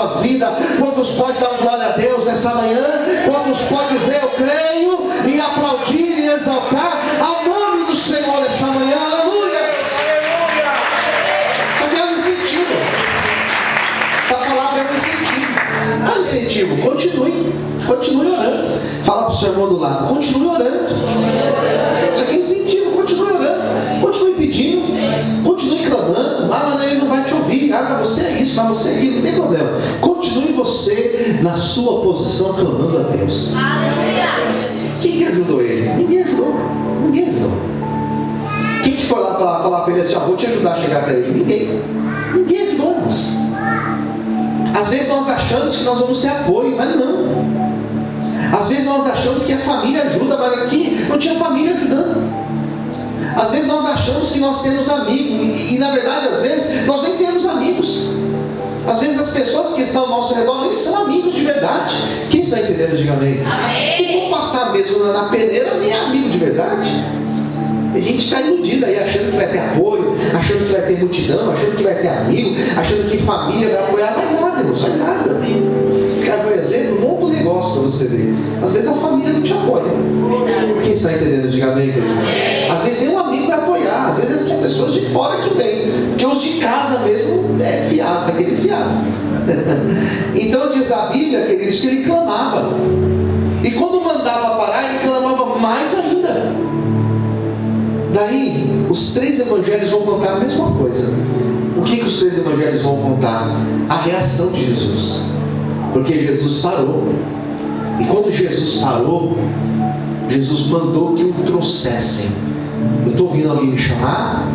tua vida? Quantos podem dar glória a Deus nessa manhã? Quantos podem dizer eu creio, e aplaudir e exaltar ao nome do Senhor nessa manhã? Aleluia! Porque é um incentivo. Essa palavra é um incentivo. É um incentivo. Continue orando. Fala para o seu irmão do lado, continue orando. Isso aqui é um incentivo. Continue orando, continue pedindo, continue clamando. Mas ele não vai te ouvir. Mas você é isso, mas você é aquilo, não tem problema. Continue você na sua posição clamando a Deus. Quem que ajudou ele? Ninguém ajudou. Quem que foi lá para falar para ele assim, vou te ajudar a chegar até ele? Ninguém ajudou, irmãos. Às vezes nós achamos que nós vamos ter apoio, mas não. Às vezes nós achamos que a família ajuda, mas aqui não tinha família ajudando. Às vezes nós achamos que nós temos amigos, e na verdade às vezes nós nem temos amigos. Às vezes as pessoas que estão ao nosso redor nem são amigos de verdade. Quem está entendendo, diga amém. Se for passar mesmo na peneira, nem é amigo de verdade. A gente está iludido aí, achando que vai ter apoio, achando que vai ter multidão, achando que vai ter amigo, achando que família vai apoiar. Vai nada, irmão, vai nada. Esse cara foi um exemplo, um monte de negócio para você ver. Às vezes a família não te apoia. Quem está entendendo, diga amém, querido. Às vezes nem um amigo vai apoiar, às vezes são pessoas de fora que vêm, porque os de casa mesmo é fiado, aquele fiado. Então diz a Bíblia, queridos, que ele clamava. E quando mandava parar, ele clamava mais ainda. Daí, os 3 evangelhos vão contar a mesma coisa. O que os 3 evangelhos vão contar? A reação de Jesus. Porque Jesus parou. E quando Jesus parou, Jesus mandou que o trouxessem. Eu estou ouvindo alguém me chamar?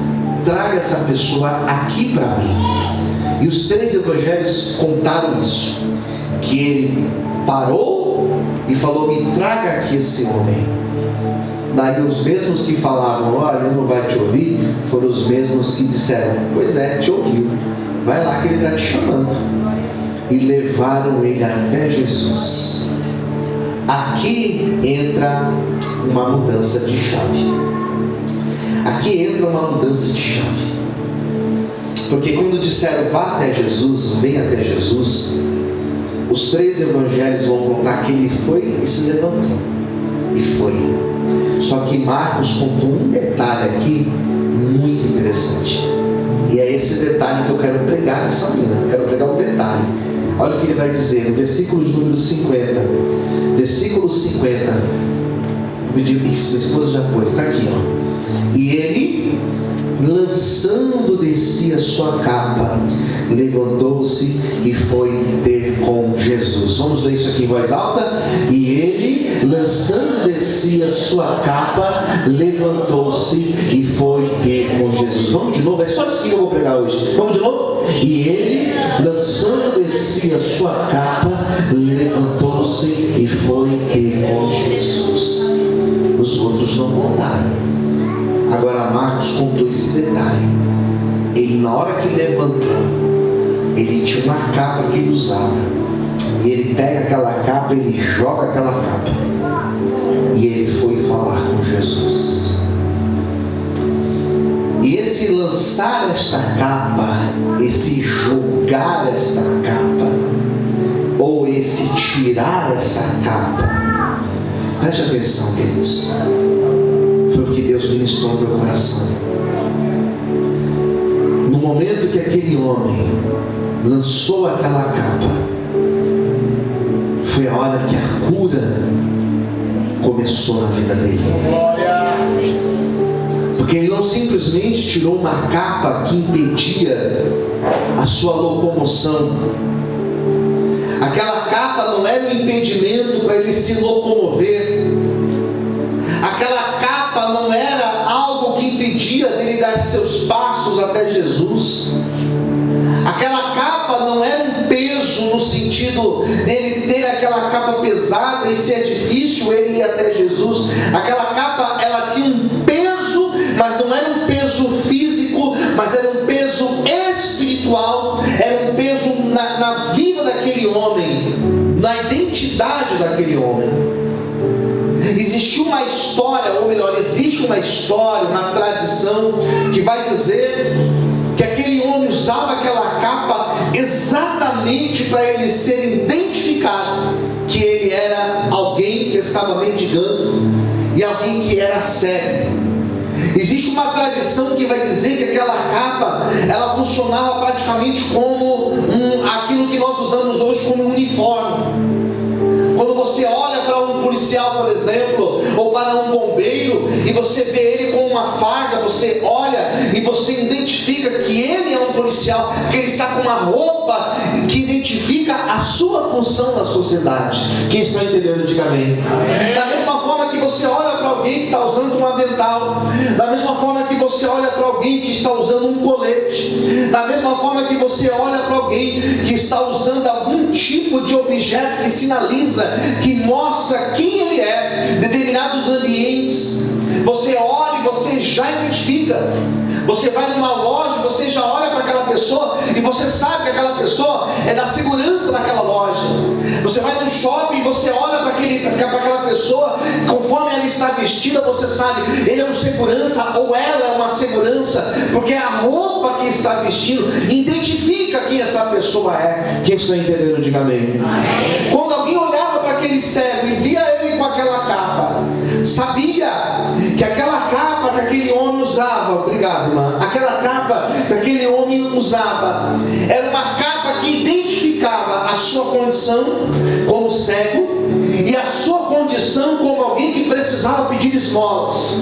Traga essa pessoa aqui para mim. E os 3 evangelhos contaram isso. Que ele parou e falou, me traga aqui esse homem. Daí os mesmos que falavam, olha, ele não vai te ouvir, foram os mesmos que disseram, pois é, te ouviu, vai lá que ele está te chamando. E levaram ele até Jesus. Aqui entra uma mudança de chave. Aqui entra uma mudança de chave. Porque quando disseram, vá até Jesus, vem até Jesus, os 3 evangelhos vão contar que ele foi e se levantou. E foi. Só que Marcos contou um detalhe aqui muito interessante. E é esse detalhe que eu quero pregar nessa manhã. Eu quero pregar um detalhe. Olha o que ele vai dizer no versículo de número 50. Versículo 50. Isso, a esposa já pôs, está aqui, ó. E ele, lançando de si a sua capa, levantou-se e foi ter com Jesus. Vamos ler isso aqui em voz alta. E ele, lançando de si a sua capa, levantou-se e foi ter com Jesus. Vamos de novo, é só isso que eu vou pregar hoje. Vamos de novo? E ele, lançando de si a sua capa, levantou-se e foi ter com Jesus. Os outros não contaram. Agora Marcos contou esse detalhe. Ele, na hora que levantou, ele tinha uma capa que ele usava. E ele pega aquela capa, ele joga aquela capa. E ele foi falar com Jesus. E esse lançar esta capa, esse jogar esta capa, ou esse tirar essa capa, preste atenção, queridos. Foi o que Deus ministrou no meu coração. No momento que aquele homem lançou aquela capa, foi a hora que a cura começou na vida dele. Porque ele não simplesmente tirou uma capa que impedia a sua locomoção. Aquela capa não era um impedimento para ele se locomover. Aquela capa não era algo que impedia dele dar seus passos até Jesus. Aquela capa não era um peso no sentido dele ter aquela capa pesada e se é difícil ele ir até Jesus. Aquela capa, ela tinha um peso, mas não era um peso físico, mas era um peso espiritual, era um peso na vida daquele homem, na identidade daquele homem. Existiu uma história, ou melhor, existe uma história, uma tradição que vai dizer que aquele homem usava aquela capa exatamente para ele ser identificado que ele era alguém que estava mendigando e alguém que era cego. Existe uma tradição que vai dizer que aquela capa, ela funcionava praticamente como aquilo que nós usamos hoje como um uniforme. Quando você olha para um policial, por exemplo, ou para um bombeiro, e você vê ele com uma farda, você olha e você identifica que ele é um policial, porque ele está com uma roupa que identifica a sua função na sociedade. Quem está entendendo, diga amém. Da mesma forma que você olha para alguém que está usando um avental, da mesma forma que você olha para alguém que está usando um colete, da mesma forma que você olha para alguém que está usando algum tipo de objeto que sinaliza, que mostra quem ele é, determinados ambientes, você olha e você já identifica. Você vai numa loja, você já olha para aquela pessoa e você sabe que aquela pessoa é da segurança daquela loja. Você vai no shopping e você olha para aquela pessoa, conforme ela está vestida, você sabe, ele é um segurança ou ela é uma segurança, porque a roupa que está vestindo identifica quem essa pessoa é. Quem está entendendo, diga amém. Quando alguém olhava para aquele cego e via ele com aquela capa, sabia que aquela capa que aquele homem usava, obrigado irmã, aquela capa que aquele homem usava, era uma capa que identificava a sua condição como cego e a sua condição como alguém que precisava pedir esmolas.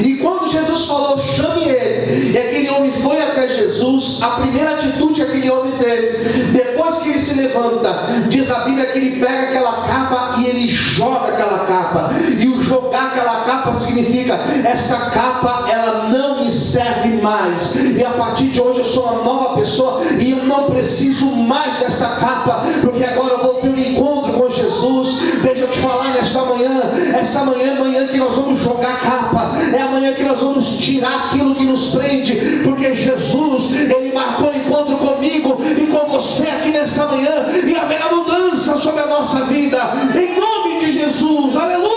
E quando Jesus falou, chame ele, e aquele homem foi até Jesus, a primeira atitude que aquele homem teve, depois que ele se levanta, diz a Bíblia que ele pega aquela capa e ele joga aquela capa. E o jogar aquela capa significa, essa capa ela não me serve mais, e a partir de hoje eu sou uma nova pessoa, e eu não preciso mais dessa capa, porque agora eu vou ter um encontro com Jesus. Deixa eu te falar nesta manhã, essa manhã é a manhã que nós vamos jogar a capa, é a manhã que nós vamos tirar aquilo que nos prende, porque Jesus, ele marcou encontro comigo e com você aqui nessa manhã, e haverá mudança sobre a nossa vida, em nome de Jesus, aleluia!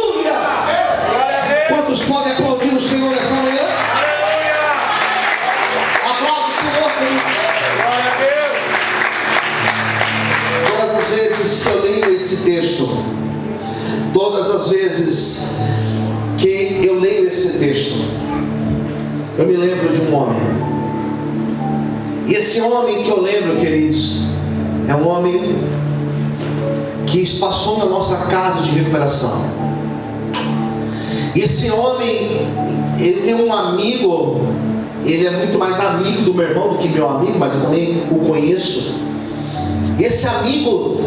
Quantos podem aplaudir o Senhor nessa manhã? Aplaude o Senhor, queridos. Todas as vezes que eu leio esse texto, todas as vezes que eu leio esse texto, eu me lembro de um homem. E esse homem que eu lembro, queridos, é um homem que passou na nossa casa de recuperação. E esse homem, ele tem um amigo, ele é muito mais amigo do meu irmão do que meu amigo, mas eu também o conheço. E esse amigo,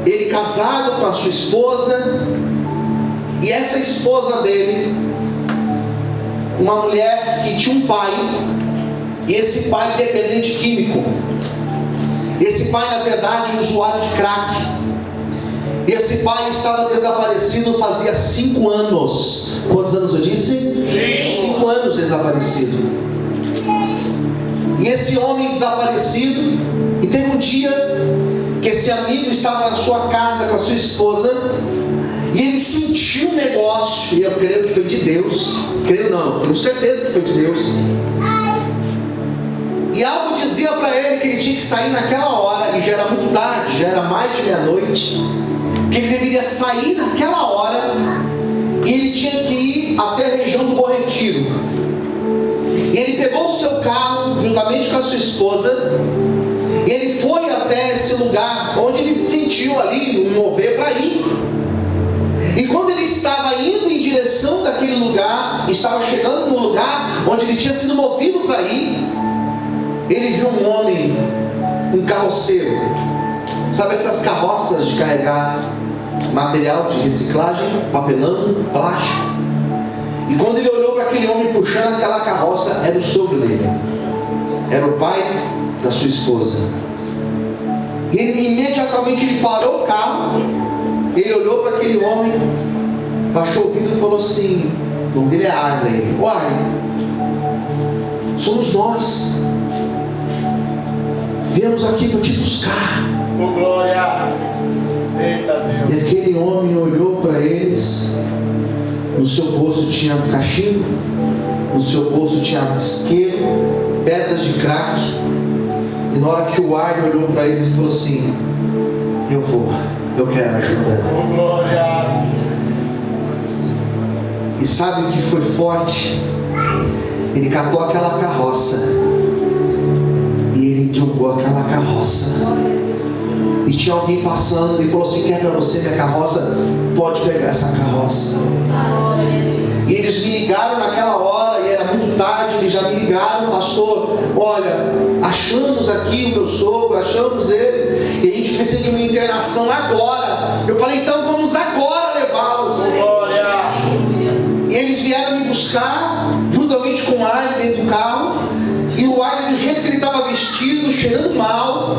ele casado com a sua esposa, e essa esposa dele, uma mulher que tinha um pai, e esse pai dependente químico. Esse pai, na verdade, usuário de crack. Esse pai estava desaparecido fazia 5 anos. Quantos anos eu disse? 5 anos desaparecido. E esse homem desaparecido, e teve um dia que esse amigo estava na sua casa com a sua esposa, e ele sentiu um negócio, e eu creio que foi de Deus. Creio não, tenho certeza que foi de Deus. E algo dizia para ele que ele tinha que sair naquela hora, e já era muito tarde, já era mais de meia-noite, que ele deveria sair naquela hora, e ele tinha que ir até a região do Bom Retiro. E ele pegou o seu carro, juntamente com a sua esposa, e ele foi até esse lugar, onde ele sentiu ali um mover para ir. E quando ele estava indo em direção daquele lugar, estava chegando no lugar onde ele tinha sido movido para ir, ele viu um homem, um carroceiro, sabe essas carroças de carregar material de reciclagem, papelão, plástico. E quando ele olhou para aquele homem puxando aquela carroça, era o sogro dele, era o pai da sua esposa. E imediatamente ele parou o carro, ele olhou para aquele homem, baixou o vidro e falou assim, o nome dele é Arley. O Arley, somos nós, viemos aqui para te buscar. Oh, glória! Eita Deus! E aquele homem olhou para eles, no seu bolso tinha um cachimbo, no seu bolso tinha isqueiro, pedras de crack, E na hora que o Arne olhou para eles e falou assim: eu quero ajuda. Glória. E sabe o que foi forte? Ele catou aquela carroça e ele jogou aquela carroça. E tinha alguém passando e falou assim: quer para você minha carroça? Pode pegar essa carroça. E eles me ligaram naquela hora, e era muito tarde, eles já me ligaram: pastor, olha, achamos aqui o meu sogro, achamos ele, e a gente precisa de uma internação agora. Eu falei: então vamos agora levá-los. Glória. E eles vieram me buscar, juntamente com o Arne dentro do carro, e o Arne, do jeito que ele estava vestido, cheirando mal,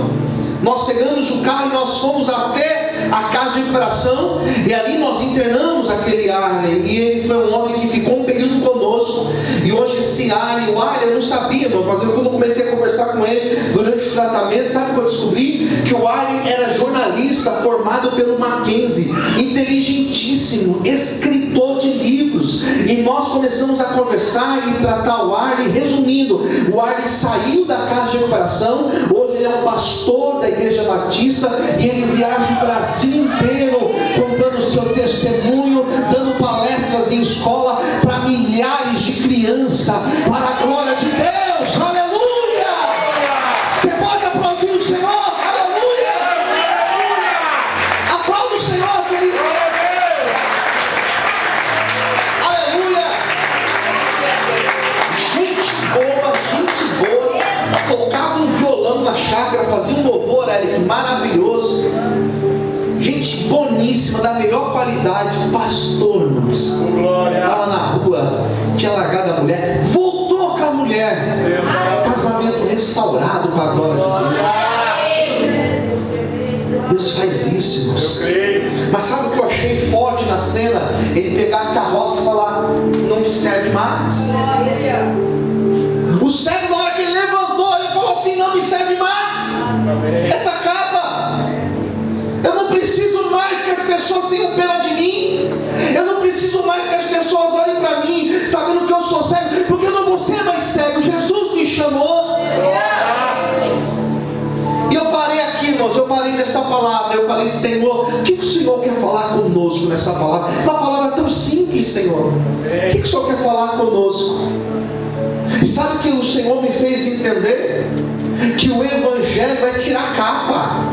nós pegamos o carro e nós fomos até a casa de recuperação, e ali nós internamos aquele Arne, e ele foi um homem que ficou um período conosco. E hoje esse Arne, o Arne, eu não sabia, mas quando eu comecei a conversar com ele durante o tratamento, sabe o que eu descobri? Que o Arne era jornalista formado pelo Mackenzie, inteligentíssimo, escritor de livros. E nós começamos a conversar e tratar o Arne. Resumindo, o Arne saiu da casa de recuperação, hoje ele é um pastor da Igreja Batista, e ele viaja o Brasil inteiro contando o seu testemunho, dando palestras em escola para milhares de crianças, para a glória de Deus. Aleluia! Você pode aplaudir o Senhor? Aleluia! Aplauda o Senhor, querido. Aleluia! Gente boa, tocava um violão na chácara, fazia um louvor, Eric, maravilhoso. Gente boníssima, da melhor qualidade. Pastor, irmãos, estava na rua, tinha largado a mulher, voltou com a mulher, casamento restaurado para a glória de Deus. Deus faz isso, irmãos. Mas sabe o que eu achei forte na cena? Ele pegar a carroça e falar: não me serve mais. O cego, na hora que ele levantou, ele falou assim: não me serve mais essa capa. Eu não preciso mais que as pessoas tenham pena de mim. Eu não preciso mais que as pessoas olhem para mim sabendo que eu sou cego, porque eu não vou ser mais cego. Jesus me chamou. E eu parei aqui, irmãos, eu parei nessa palavra. Eu falei: Senhor, o que o Senhor quer falar conosco nessa palavra? Uma palavra tão simples, Senhor. O que o Senhor quer falar conosco? E sabe o que o Senhor me fez entender? Que o Evangelho é tirar capa.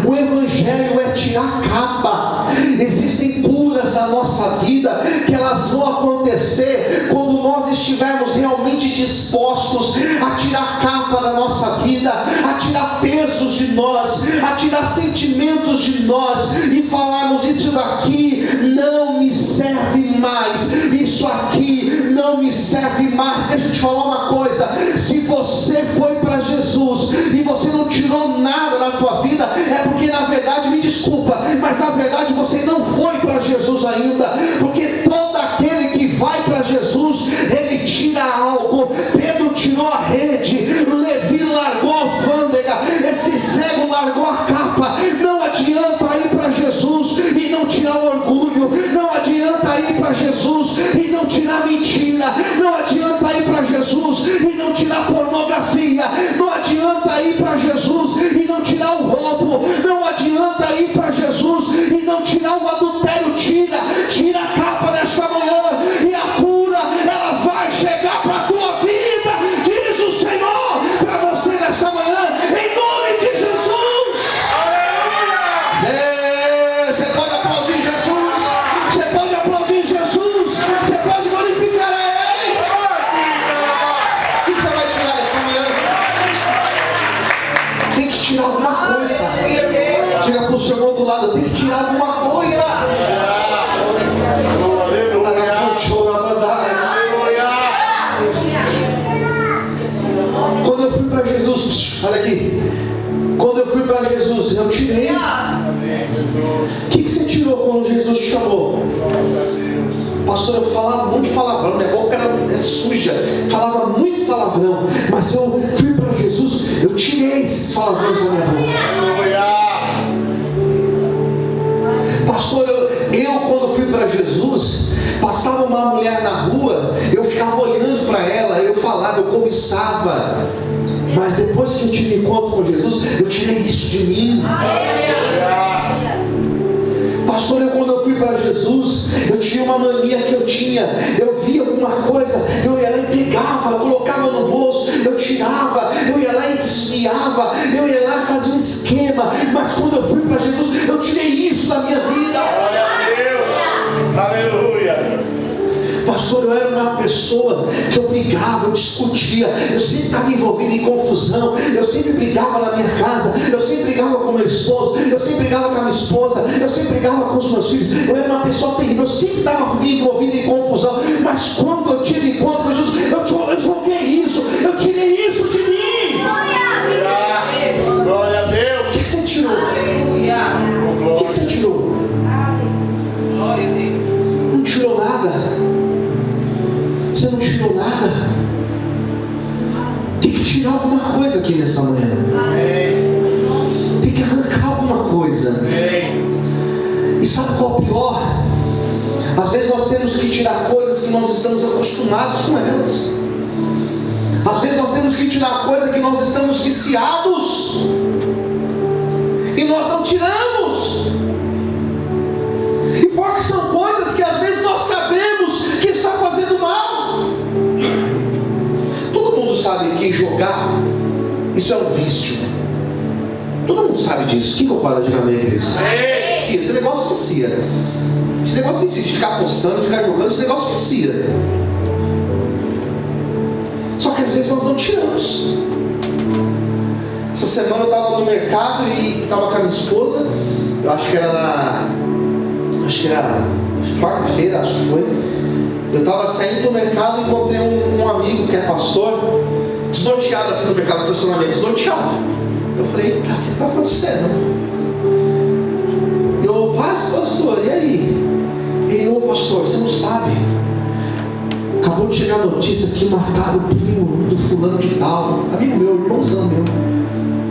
O Evangelho é tirar capa. Existem curas na nossa vida que elas vão acontecer quando nós estivermos realmente dispostos a tirar capa da nossa vida, a tirar pesos de nós, a tirar sentimentos de nós e falarmos: isso daqui não me serve mais, isso aqui não me serve mais. Deixa eu te falar uma coisa: se você foi para Jesus e você não tirou nada da tua vida, é porque na verdade, me desculpa, mas na verdade você não foi para Jesus ainda, porque todo aquele que vai para Jesus, ele tira algo. Pedro tirou a rede, Levi largou a alfândega, esse cego largou a capa. Não adianta ir para Jesus e não tirar o orgulho, não adianta ir para Jesus e não tirar mentira, não adianta ir para Jesus e não tirar pornografia, não adianta ir para Jesus e não tirar o roubo, não adianta ir para Jesus e não tirar o adultério. Tira a capa nessa manhã, e a cura, ela vai chegar para a tua vida, diz o Senhor para você nessa manhã, em nome de Jesus. Você pode aplaudir Jesus, você pode aplaudir Jesus, você pode glorificar a Ele. O que você vai tirar nessa manhã? Tem que tirar alguma coisa. Diga para o seu irmão do lado: tem que tirar alguma coisa. Quando eu fui para Jesus, olha aqui, quando eu fui para Jesus, eu tirei. O que você tirou quando Jesus te chamou? Pastor, eu falava muito palavrão, minha boca era suja, falava muito palavrão, mas eu fui para Jesus, eu tirei esses palavrões da minha boca. Pastor, eu quando fui para Jesus, passava uma mulher na rua, eu ficava olhando para ela, eu falava, eu cobiçava. Mas depois que eu tive encontro com Jesus, eu tirei isso de mim. Pastor, quando eu fui para Jesus, eu tinha uma mania que eu tinha. Eu via alguma coisa, eu ia lá e pegava, colocava no bolso, eu tirava, eu ia lá e desfiava, eu ia lá e fazia um esquema. Mas quando eu fui para Jesus, eu tirei isso da minha vida. Glória a Deus. Aleluia. Pastor, eu era uma pessoa que eu brigava, eu discutia, eu sempre estava envolvido em confusão, eu sempre brigava na minha casa, eu sempre brigava com meu esposo, eu sempre brigava com a minha esposa, eu sempre brigava com os meus filhos, eu era uma pessoa terrível, eu sempre estava envolvido em confusão. Mas quando eu tive encontro com Jesus, eu joguei isso, eu tirei isso de mim. Glória a Deus. O que você tirou? O que você tirou? Glória a Deus. Não tirou nada. Você não tirou nada. Tem que tirar alguma coisa aqui nessa manhã. Tem que arrancar alguma coisa. E sabe qual é o pior? Às vezes nós temos que tirar coisas que nós estamos acostumados com elas. Às vezes nós temos que tirar coisas que nós estamos viciados e nós não tiramos. E porque são coisas que às vezes nós sabemos que está fazendo mal. Todo mundo sabe que jogar, isso é um vício. Todo mundo sabe disso. Quem concorda? Diga amém, queridos. Esse negócio vicia. Esse negócio vicia de ficar apostando, ficar jogando. Esse negócio vicia. Só que às vezes nós não tiramos. Essa semana eu estava no mercado e estava com a minha esposa. Eu acho que era quarta-feira, acho que foi. Eu estava saindo do mercado e encontrei um amigo que é pastor, desnorteado assim no mercado do estacionamento, desnorteado. Eu falei, eita, o que está acontecendo? Eu, pastor, e aí? Ele, ô pastor, você não sabe. Acabou de chegar a notícia que marcaram o primo do fulano de tal, amigo meu, irmãozão meu. Eu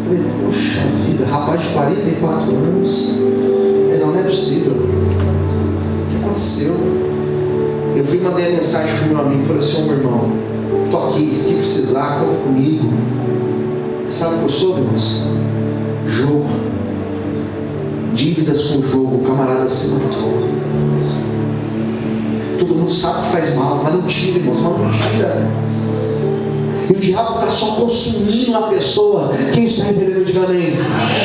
falei, poxa vida, rapaz de 44 anos. Ele, não é possível. O que aconteceu? Eu fui mandar a mensagem para o meu amigo, falei assim, meu irmão, tô aqui, o que precisar, conta comigo. Sabe o que eu sou, irmãos? Jogo. Dívidas com jogo, o camarada se matou. Todo mundo sabe que faz mal, mas não tira, irmãos, mas não tira. E o diabo está só consumindo a pessoa. Quem está entendendo, diga amém.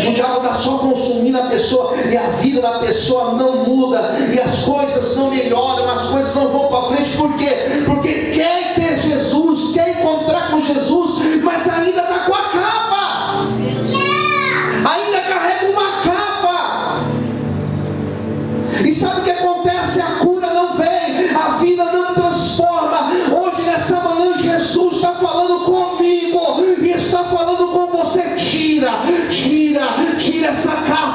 O diabo está só consumindo a pessoa e a vida da pessoa não muda e as coisas não melhoram, as coisas não vão para frente. Por quê? Porque quer ter Jesus, quer encontrar com Jesus, mas ainda está com a capa, ainda carrega uma capa. E sabe o que acontece? A cura não vem, a vida não transforma. Hoje nessa manhã Jesus está falando comigo e está falando com você. Tira essa capa.